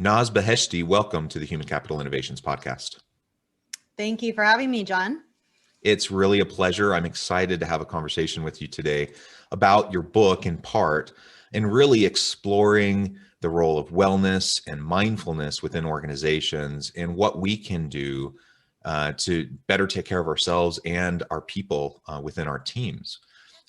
Naz Beheshti, welcome to the Human Capital Innovations Podcast. Thank you for having me, John. It's really a pleasure. I'm excited to have a conversation with you today about your book in part, and really exploring the role of wellness and mindfulness within organizations and what we can do to better take care of ourselves and our people within our teams.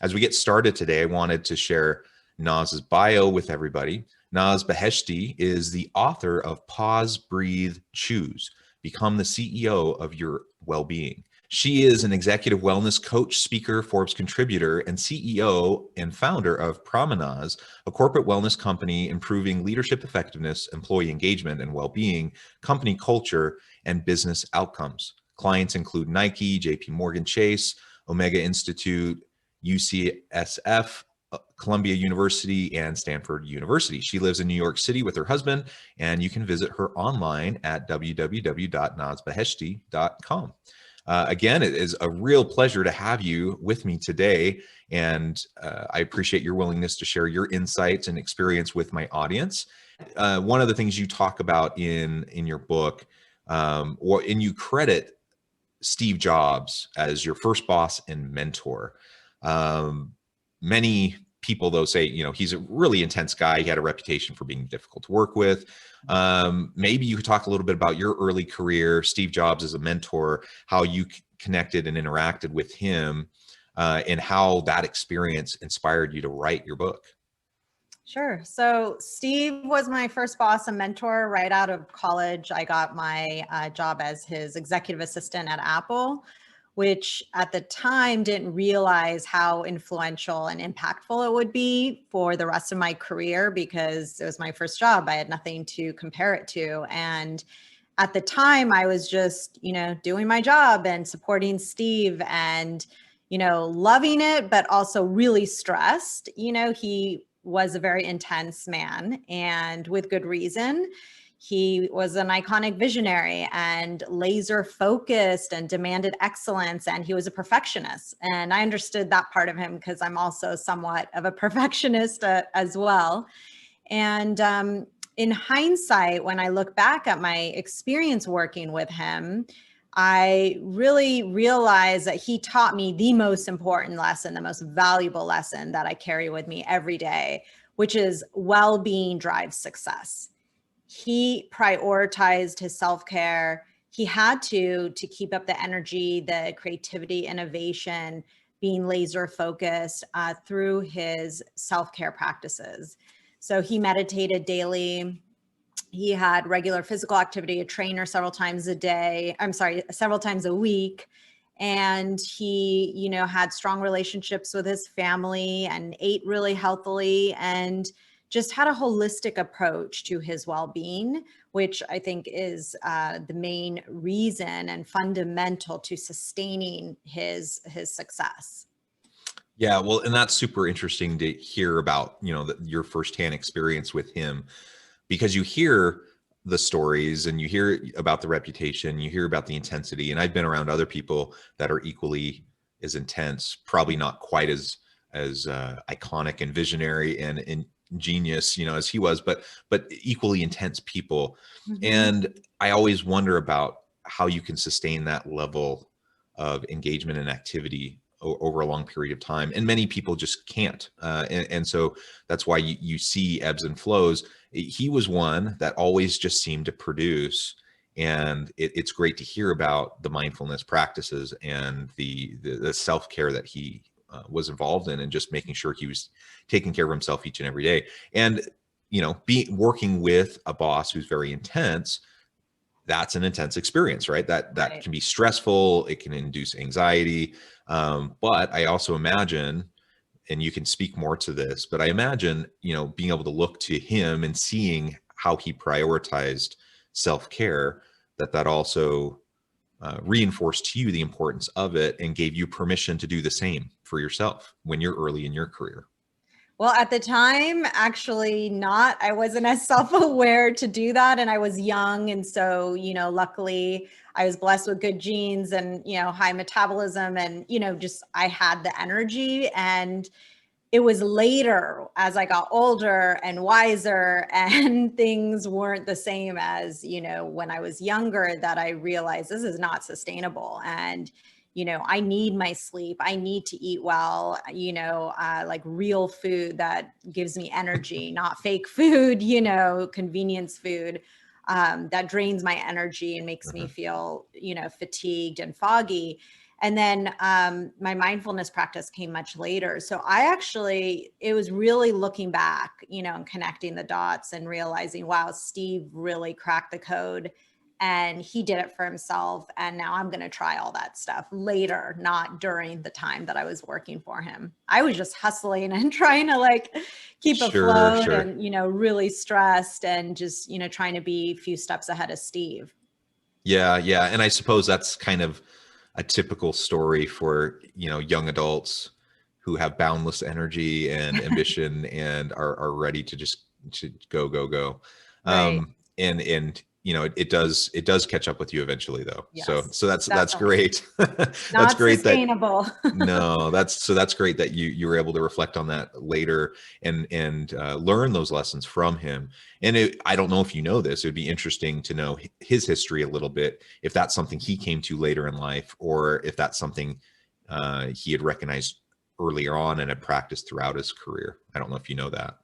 As we get started today, I wanted to share Naz's bio with everybody. Naz Beheshti is the author of Pause, Breathe, Choose, Become the CEO of Your Wellbeing. She is an executive wellness coach, speaker, Forbes contributor, and CEO and founder of Nazs, a corporate wellness company improving leadership effectiveness, employee engagement and well-being, company culture, and business outcomes. Clients include Nike, JP Morgan Chase, Omega Institute, UCSF, Columbia University, and Stanford University. She lives in New York City with her husband, and you can visit her online at www.nazbeheshti.com. Again, it is a real pleasure to have you with me today, and I appreciate your willingness to share your insights and experience with my audience. One of the things you talk about in your book, and you credit Steve Jobs as your first boss and mentor. Many people, though, say, he's a really intense guy. He had a reputation for being difficult to work with. Maybe you could talk a little bit about your early career, Steve Jobs as a mentor, how you connected and interacted with him, and how that experience inspired you to write your book. Sure. So Steve was my first boss and mentor right out of college. I got my job as his executive assistant at Apple, which at the time didn't realize how influential and impactful it would be for the rest of my career, because it was my first job. I had nothing to compare it to. And at the time I was just, doing my job and supporting Steve and, loving it, but also really stressed. He was a very intense man, and with good reason. He was an iconic visionary and laser focused and demanded excellence. And he was a perfectionist. And I understood that part of him because I'm also somewhat of a perfectionist as well. And in hindsight, when I look back at my experience working with him, I really realized that he taught me the most important lesson, the most valuable lesson that I carry with me every day, which is well-being drives success. He prioritized his self-care. He had to keep up the energy, the creativity, innovation, being laser focused through his self-care practices. So he meditated daily. He had regular physical activity, a trainer several times a week. And he, had strong relationships with his family and ate really healthily and just had a holistic approach to his well-being, which I think is the main reason and fundamental to sustaining his success. Yeah, well, and that's super interesting to hear about, your firsthand experience with him, because you hear the stories and you hear about the reputation, you hear about the intensity, and I've been around other people that are equally as intense, probably not quite as iconic and visionary and genius, as he was, but equally intense people. Mm-hmm. And I always wonder about how you can sustain that level of engagement and activity over a long period of time. And many people just can't. And so that's why you see ebbs and flows. He was one that always just seemed to produce. And it's great to hear about the mindfulness practices and the self-care that he was involved in, and just making sure he was taking care of himself each and every day. And, working with a boss who's very intense, that's an intense experience, right? That right. Can be stressful. It can induce anxiety. But I also imagine, and you can speak more to this, but I imagine, being able to look to him and seeing how he prioritized self-care, that also reinforced to you the importance of it and gave you permission to do the same for yourself when you're early in your career. Well, at the time, actually not. I wasn't as self-aware to do that. And I was young. And so, luckily I was blessed with good genes and, high metabolism and, just I had the energy. And it was later as I got older and wiser and things weren't the same as, when I was younger, that I realized this is not sustainable. And, I need my sleep. I need to eat well, like real food that gives me energy, not fake food, convenience food that drains my energy and makes me feel, fatigued and foggy. And then my mindfulness practice came much later. So it was really looking back, and connecting the dots and realizing, wow, Steve really cracked the code and he did it for himself. And now I'm going to try all that stuff later, not during the time that I was working for him. I was just hustling and trying to like keep afloat and, really stressed and just, trying to be a few steps ahead of Steve. Yeah. Yeah. And I suppose that's kind of a typical story for, young adults who have boundless energy and ambition and are ready to just to go. Right. And it does catch up with you eventually though. Yes, So that's definitely. great. That's Not great that sustainable. no, that's great that you were able to reflect on that later and learn those lessons from him. And I don't know if you know this, it would be interesting to know his history a little bit, if that's something he came to later in life, or if that's something he had recognized earlier on and had practiced throughout his career. I don't know if you know that.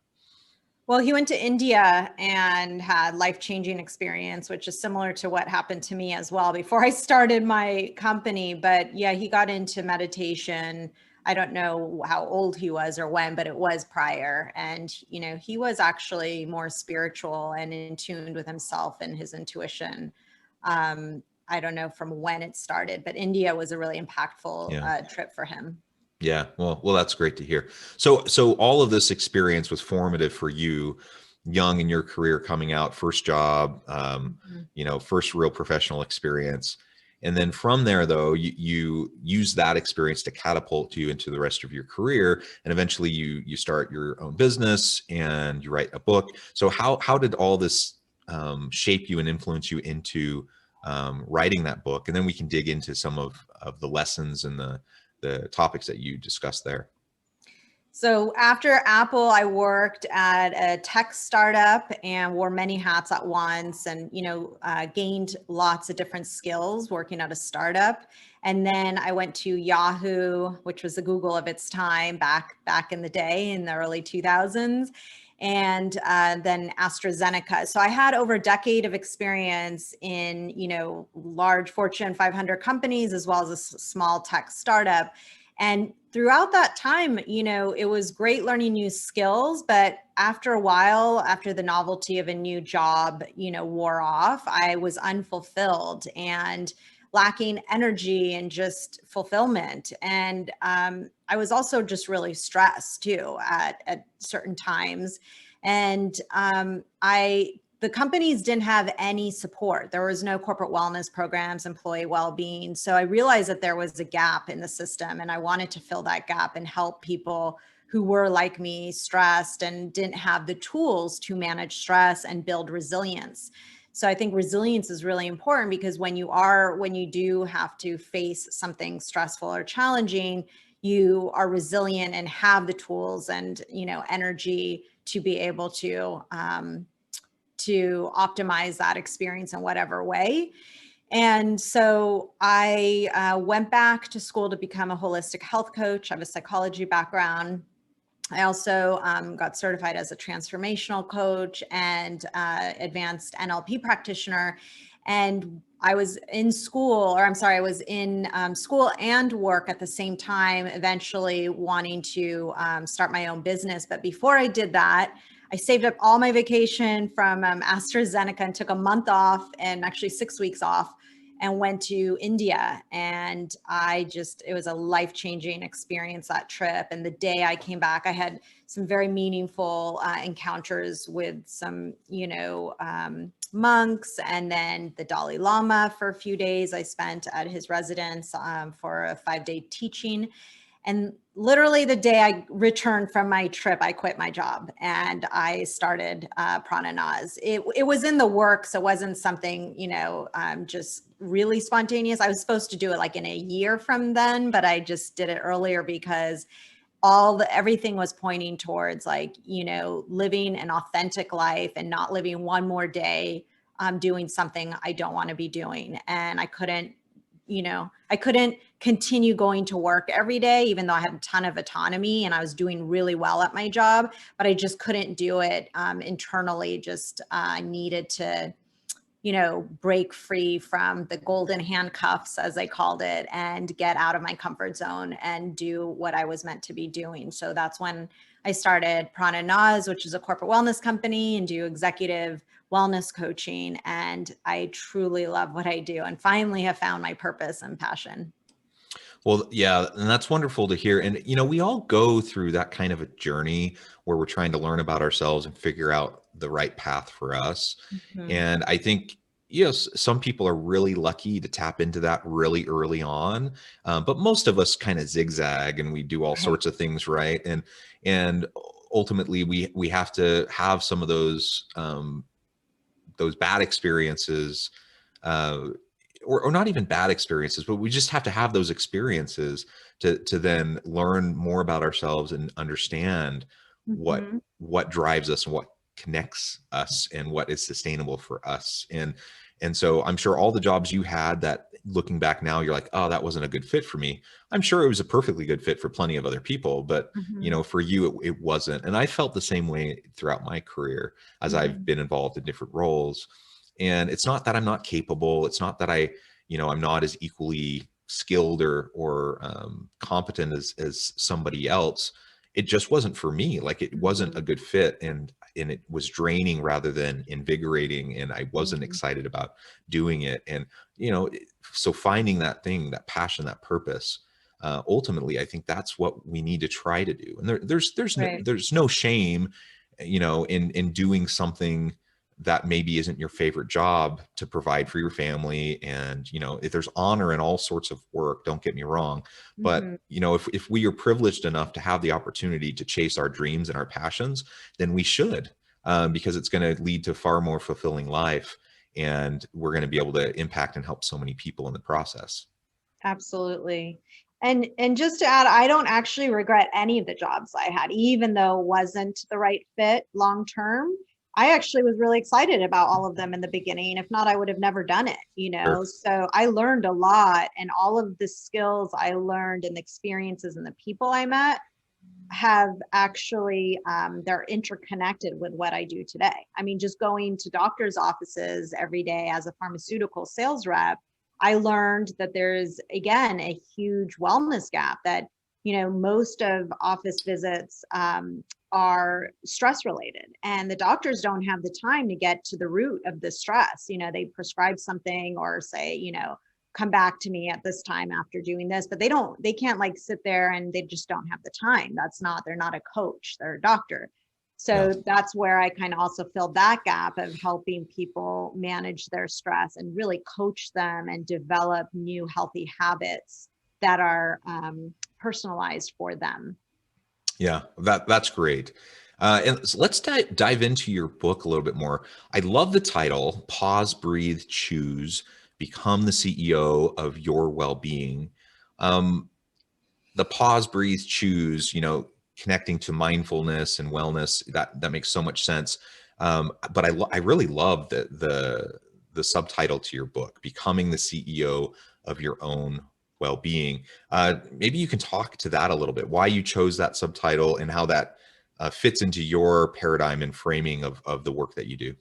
Well, he went to India and had life-changing experience, which is similar to what happened to me as well before I started my company. But yeah, he got into meditation. I don't know how old he was or when, but it was prior. And, he was actually more spiritual and in tune with himself and his intuition. I don't know from when it started, but India was a really impactful trip for him. Yeah. Well, that's great to hear. So all of this experience was formative for you, young in your career, coming out, first job, first real professional experience. And then from there, though, you use that experience to catapult you into the rest of your career. And eventually you start your own business and you write a book. So how did all this shape you and influence you into writing that book? And then we can dig into some of the lessons and the topics that you discussed there. So after Apple, I worked at a tech startup and wore many hats at once and, gained lots of different skills working at a startup. And then I went to Yahoo, which was the Google of its time back in the day in the early 2000s. And then AstraZeneca. So I had over a decade of experience in, large Fortune 500 companies, as well as a small tech startup. And throughout that time, it was great learning new skills, but after a while, after the novelty of a new job, wore off, I was unfulfilled and lacking energy and just fulfillment. And I was also just really stressed too at certain times. And the companies didn't have any support. There was no corporate wellness programs, employee well-being. So I realized that there was a gap in the system and I wanted to fill that gap and help people who were like me, stressed and didn't have the tools to manage stress and build resilience. So I think resilience is really important because when you do have to face something stressful or challenging, you are resilient and have the tools and, energy to be able to optimize that experience in whatever way. And so I went back to school to become a holistic health coach. I have a psychology background. I also got certified as a transformational coach and advanced NLP practitioner. And I was in school, I was in school and work at the same time, eventually wanting to start my own business. But before I did that, I saved up all my vacation from AstraZeneca and took a month off and actually 6 weeks off and went to India. And it was a life-changing experience, that trip. And the day I came back, I had some very meaningful encounters with some, monks, and then the Dalai Lama for a few days. I spent at his residence for a 5-day teaching. And literally the day I returned from my trip, I quit my job and I started Prana Nazs. It was in the works. It wasn't something, just really spontaneous. I was supposed to do it like in a year from then, but I just did it earlier because everything was pointing towards like, living an authentic life and not living one more day doing something I don't want to be doing. And I couldn't continue going to work every day, even though I had a ton of autonomy and I was doing really well at my job, but I just couldn't do it internally. Just I needed to, break free from the golden handcuffs, as I called it, and get out of my comfort zone and do what I was meant to be doing. So that's when I started Prana Nazs, which is a corporate wellness company, and do executive wellness coaching. And I truly love what I do and finally have found my purpose and passion. Well, yeah, and that's wonderful to hear. And, we all go through that kind of a journey where we're trying to learn about ourselves and figure out the right path for us. Mhm. And I think, yes, some people are really lucky to tap into that really early on. But most of us kind of zigzag and we do all Right. sorts of things, right? And ultimately we have to have some of those bad experiences, uh, or not even bad experiences, but we just have to have those experiences to then learn more about ourselves and understand what Mhm. what drives us and what connects us and what is sustainable for us. And so I'm sure all the jobs you had that looking back now, you're like, oh, that wasn't a good fit for me. I'm sure it was a perfectly good fit for plenty of other people, but Mhm. for you, it wasn't. And I felt the same way throughout my career as I've Mhm. been involved in different roles. And it's not that I'm not capable. It's not that I'm not as equally skilled or competent as somebody else. It just wasn't for me. Like it wasn't a Mhm. good fit, and it was draining rather than invigorating, and I wasn't Mhm. excited about doing it. And so finding that thing, that passion, that purpose, ultimately, I think that's what we need to try to do. And Right. there's no shame, in doing something that maybe isn't your favorite job to provide for your family. And if there's honor in all sorts of work, don't get me wrong, but Mhm. if we are privileged enough to have the opportunity to chase our dreams and our passions, then we should, because it's going to lead to far more fulfilling life, and we're going to be able to impact and help so many people in the process. Absolutely. And just to add, I don't actually regret any of the jobs I had, even though it wasn't the right fit long term. I actually was really excited about all of them in the beginning. If not, I would have never done it. Sure. So I learned a lot, and all of the skills I learned and the experiences and the people I met have actually, they're interconnected with what I do today. I mean, just going to doctors' offices every day as a pharmaceutical sales rep, I learned that there's, again, a huge wellness gap that, most of office visits are stress related, and the doctors don't have the time to get to the root of the stress. They prescribe something or say, come back to me at this time after doing this, but they can't like sit there, and they just don't have the time. They're not a coach, they're a doctor. Yeah. So that's where I kind of also filled that gap of helping people manage their stress and really coach them and develop new healthy habits that are personalized for them. Yeah, that's great. And so let's dive into your book a little bit more. I love the title: Pause, Breathe, Choose, Become the CEO of Your Well-being. Um, the pause, breathe, choose, connecting to mindfulness and wellness, that makes so much sense. But I really love the subtitle to your book: Becoming the CEO of Your Own Well-being. Maybe you can talk to that a little bit, why you chose that subtitle and how that fits into your paradigm and framing of the work that you do.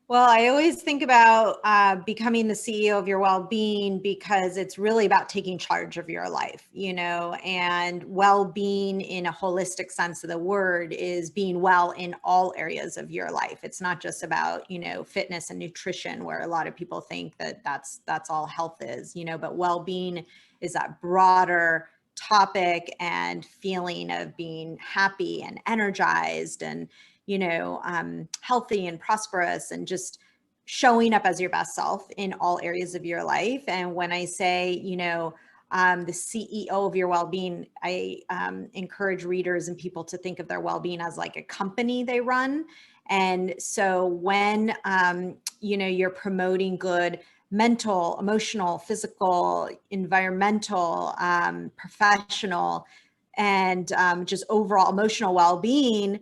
Well, I always think about becoming the CEO of your well-being because it's really about taking charge of your life, and well-being in a holistic sense of the word is being well in all areas of your life. It's not just about, fitness and nutrition, where a lot of people think that that's all health is, but well-being is that broader topic and feeling of being happy and energized and healthy and prosperous, and just showing up as your best self in all areas of your life. And when I say, the CEO of your well-being, I encourage readers and people to think of their well-being as like a company they run. And so when, you're promoting good mental, emotional, physical, environmental, professional, and just overall emotional well-being,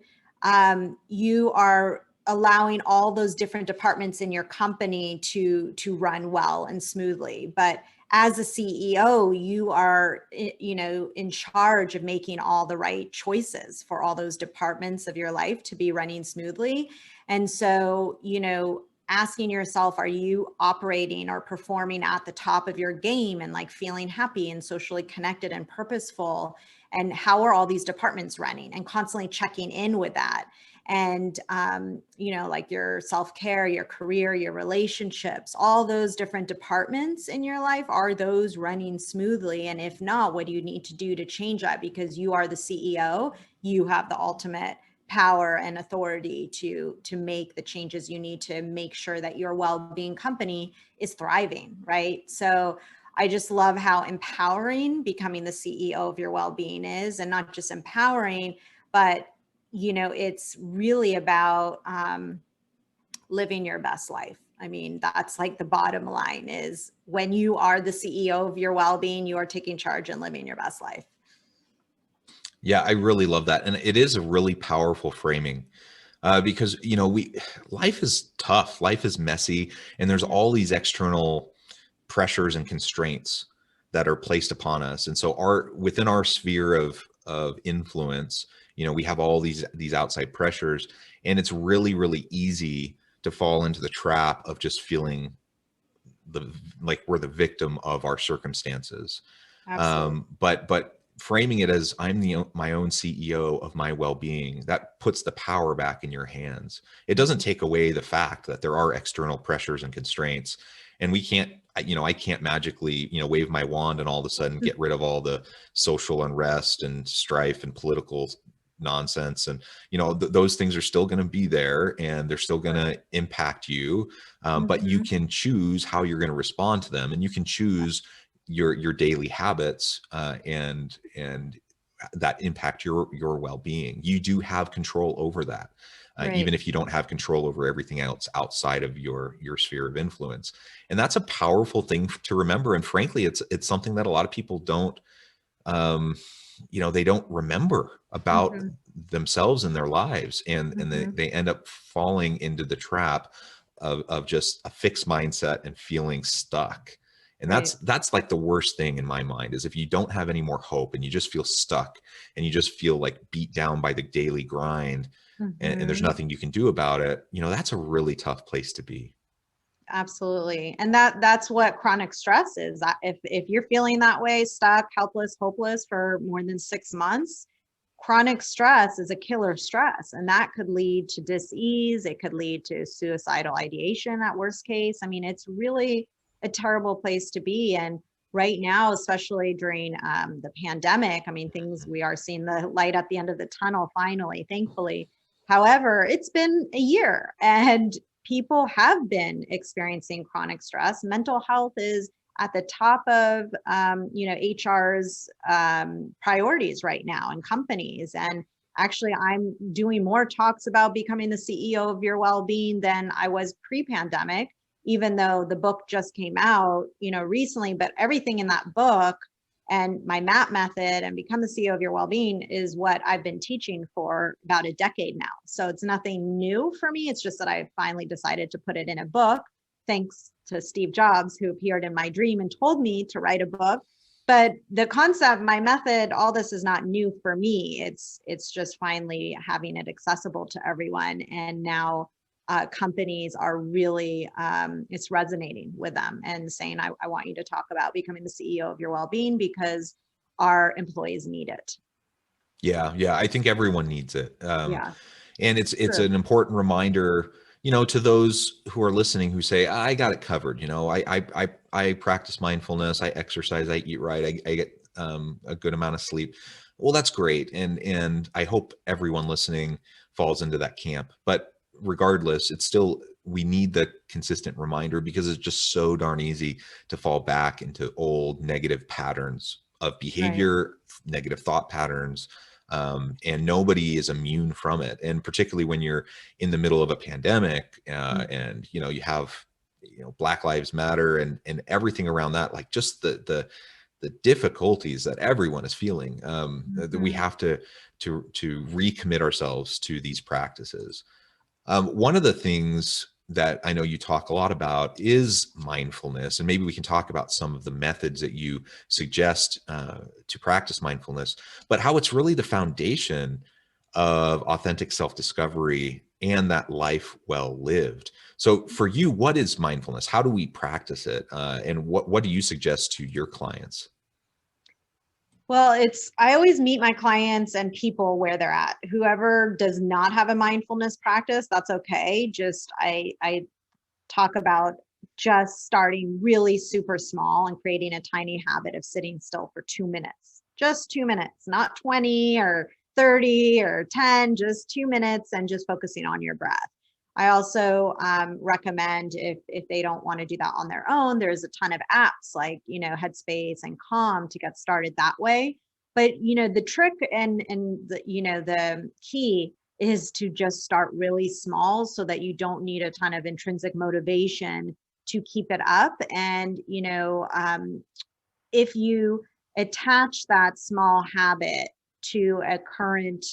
you are allowing all those different departments in your company to run well and smoothly. But as a CEO, you are, in charge of making all the right choices for all those departments of your life to be running smoothly. And so, asking yourself, are you operating or performing at the top of your game and like feeling happy and socially connected and purposeful? And how are all these departments running, and constantly checking in with that? And, like your self-care, your career, your relationships, all those different departments in your life, are those running smoothly? And if not, what do you need to do to change that? Because you are the CEO, you have the ultimate power and authority to make the changes you need to make sure that your well-being company is thriving, right? So I just love how empowering becoming the CEO of your well-being is, and not just empowering, but it's really about living your best life. I mean, that's like the bottom line, is when you are the CEO of your well-being, you are taking charge and living your best life. Yeah, I really love that. And it is a really powerful framing, because, life is tough, life is messy, and there's all these external pressures and constraints that are placed upon us. And so within our sphere of influence, we have all these outside pressures, and it's really, really easy to fall into the trap of just feeling like we're the victim of our circumstances. Absolutely. But framing it as I'm my own CEO of my well-being, that puts the power back in your hands. It doesn't take away the fact that there are external pressures and constraints, and we can't, I can't magically, wave my wand and all of a sudden get rid of all the social unrest and strife and political nonsense. And, those things are still going to be there, and they're still going to impact you. But you can choose how you're going to respond to them, and you can choose your daily habits, and that impact your well-being. You do have control over that, Right. even if you don't have control over everything else outside of your sphere of influence. And that's a powerful thing to remember. And frankly, it's something that a lot of people don't, they don't remember about themselves and their lives, and they end up falling into the trap of just a fixed mindset and feeling stuck. And Right. that's like the worst thing in my mind, is if you don't have any more hope and you just feel stuck and you just feel like beat down by the daily grind, and there's nothing you can do about it, that's a really tough place to be. Absolutely. And that's what chronic stress is. If you're feeling that way, stuck, helpless, hopeless for more than 6 months, chronic stress is a killer stress. And that could lead to dis-ease. It could lead to suicidal ideation at worst case. I mean, it's really a terrible place to be. And right now, especially during the pandemic, I mean, we are seeing the light at the end of the tunnel finally, thankfully. However, it's been a year, and people have been experiencing chronic stress. Mental health is at the top of HR's priorities right now in companies. And actually, I'm doing more talks about becoming the CEO of your well-being than I was pre-pandemic, even though the book just came out recently. But everything in that book and my MAP method and become the CEO of your well-being is what I've been teaching for about a decade now. So it's nothing new for me. It's just that I finally decided to put it in a book, thanks to Steve Jobs, who appeared in my dream and told me to write a book. But the concept, my method, all this is not new for me. It's just finally having it accessible to everyone. And now companies are really, it's resonating with them and saying, I want you to talk about becoming the CEO of your well-being, because our employees need it. Yeah. I think everyone needs it. Yeah. And it's True. an important reminder, to those who are listening who say, I got it covered. I practice mindfulness, I exercise, I eat right, I get a good amount of sleep. Well, that's great. And I hope everyone listening falls into that camp. But regardless, we need the consistent reminder, because it's just so darn easy to fall back into old negative patterns of Right. behavior, negative thought patterns. And nobody is immune from it. And particularly when you're in the middle of a pandemic, and you have Black Lives Matter and everything around that, like just the the difficulties that everyone is feeling, that we have to recommit ourselves to these practices. One of the things that I know you talk a lot about is mindfulness, and maybe we can talk about some of the methods that you suggest to practice mindfulness, but how it's really the foundation of authentic self-discovery and that life well lived. So for you, what is mindfulness? How do we practice it? And what do you suggest to your clients? Well, I always meet my clients and people where they're at. Whoever does not have a mindfulness practice, that's okay. Just I talk about just starting really super small and creating a tiny habit of sitting still for 2 minutes. Just 2 minutes, not 20 or 30 or 10, just 2 minutes, and just focusing on your breath. I also recommend if they don't want to do that on their own, there's a ton of apps like, Headspace and Calm to get started that way. But, the trick and the key is to just start really small so that you don't need a ton of intrinsic motivation to keep it up. And, if you attach that small habit to a current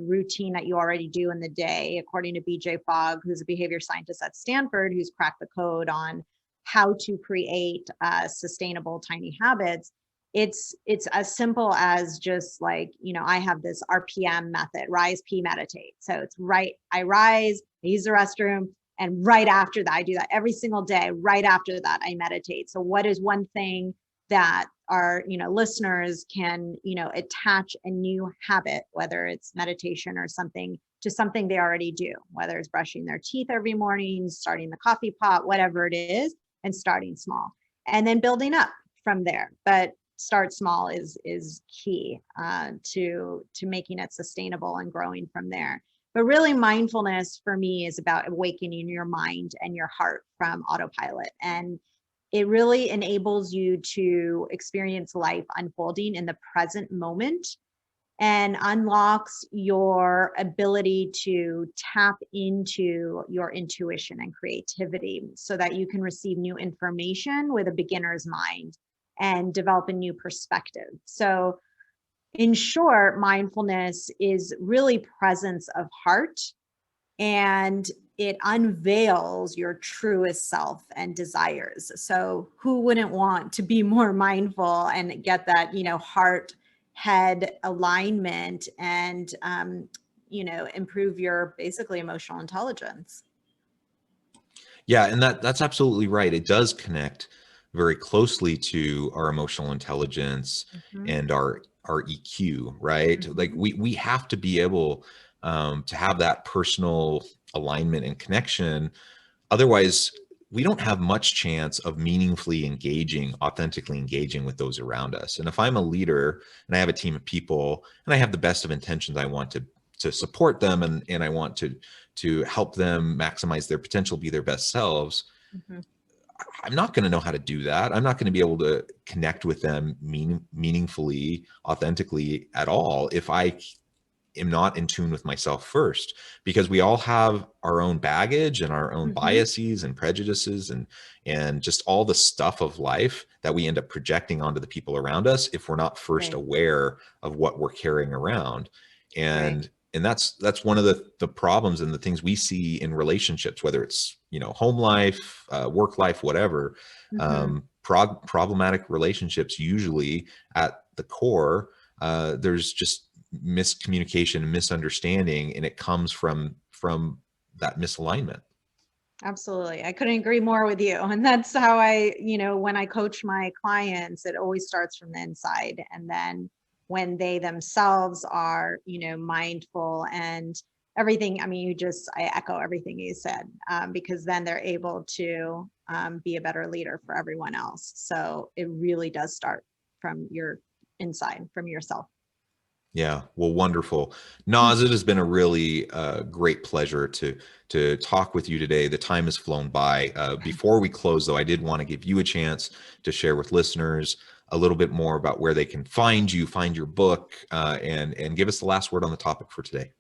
routine that you already do in the day, according to BJ Fogg, who's a behavior scientist at Stanford, who's cracked the code on how to create sustainable tiny habits. It's as simple as just like, I have this RPM method, rise, P, meditate. So it's right, I rise, I use the restroom, and right after that, I do that every single day. Right after that, I meditate. So what is one thing that our listeners can attach a new habit, whether it's meditation or something, to something they already do, whether it's brushing their teeth every morning, starting the coffee pot, whatever it is, and starting small and then building up from there. But start small is key to making it sustainable and growing from there. But really, mindfulness for me is about awakening your mind and your heart from autopilot. And it really enables you to experience life unfolding in the present moment and unlocks your ability to tap into your intuition and creativity so that you can receive new information with a beginner's mind and develop a new perspective. So, in short, mindfulness is really presence of heart, and it unveils your truest self and desires. So who wouldn't want to be more mindful and get that, heart head alignment and, improve your basically emotional intelligence? Yeah, and that's absolutely right. It does connect very closely to our emotional intelligence Mhm. and our EQ, right? Like Mhm. we have to be able to have that personal alignment and connection. Otherwise, we don't have much chance of meaningfully engaging, authentically engaging with those around us. And if I'm a leader and I have a team of people and I have the best of intentions, I want to support them and I want to help them maximize their potential, be their best selves. Mhm. I'm not going to know how to do that. I'm not going to be able to connect with them meaningfully, authentically at all if I am not in tune with myself first, because we all have our own baggage and our own Mhm. biases and prejudices and just all the stuff of life that we end up projecting onto the people around us if we're not first Right. aware of what we're carrying around. Right. And that's one of the problems and the things we see in relationships, whether it's home life, work life, whatever. Mhm. Problematic relationships, usually at the core, there's just miscommunication and misunderstanding, and it comes from that misalignment. Absolutely. I couldn't agree more with you. And that's how when I coach my clients, it always starts from the inside. And then when they themselves are, mindful and everything, I mean, I echo everything you said, because then they're able to be a better leader for everyone else. So it really does start from your inside, from yourself. Yeah, well, wonderful. Naz, it has been a really great pleasure to talk with you today. The time has flown by. Before we close, though, I did want to give you a chance to share with listeners a little bit more about where they can find you, find your book, and give us the last word on the topic for today.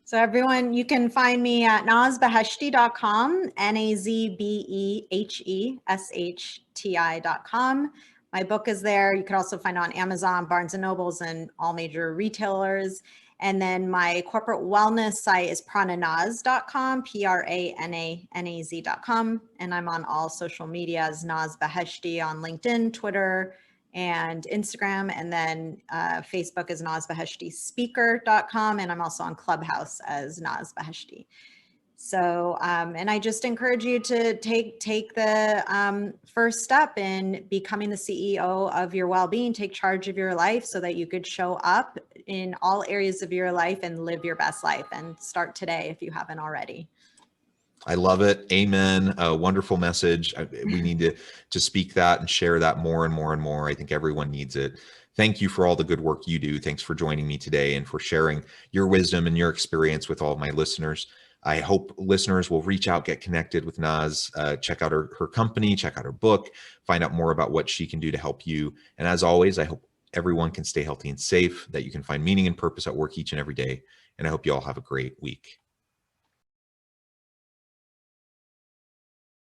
So everyone, you can find me at nazbeheshti.com, NAZBEHESHTI.com. My book is there. You can also find it on Amazon, Barnes and Nobles, and all major retailers. And then my corporate wellness site is prananaz.com, prananaz.com. And I'm on all social media as Nazs Beheshti on LinkedIn, Twitter, and Instagram. And then Facebook is nazbeheshtispeaker.com. And I'm also on Clubhouse as Nazs Beheshti. So, and I just encourage you to take the first step in becoming the CEO of your well-being, take charge of your life so that you could show up in all areas of your life and live your best life, and start today if you haven't already. I love it. Amen. A wonderful message. We need to speak that and share that more and more and more. I think everyone needs it. Thank you for all the good work you do. Thanks for joining me today and for sharing your wisdom and your experience with all of my listeners. I hope listeners will reach out, get connected with Nazs, check out her company, check out her book, find out more about what she can do to help you. And as always, I hope everyone can stay healthy and safe, that you can find meaning and purpose at work each and every day. And I hope you all have a great week.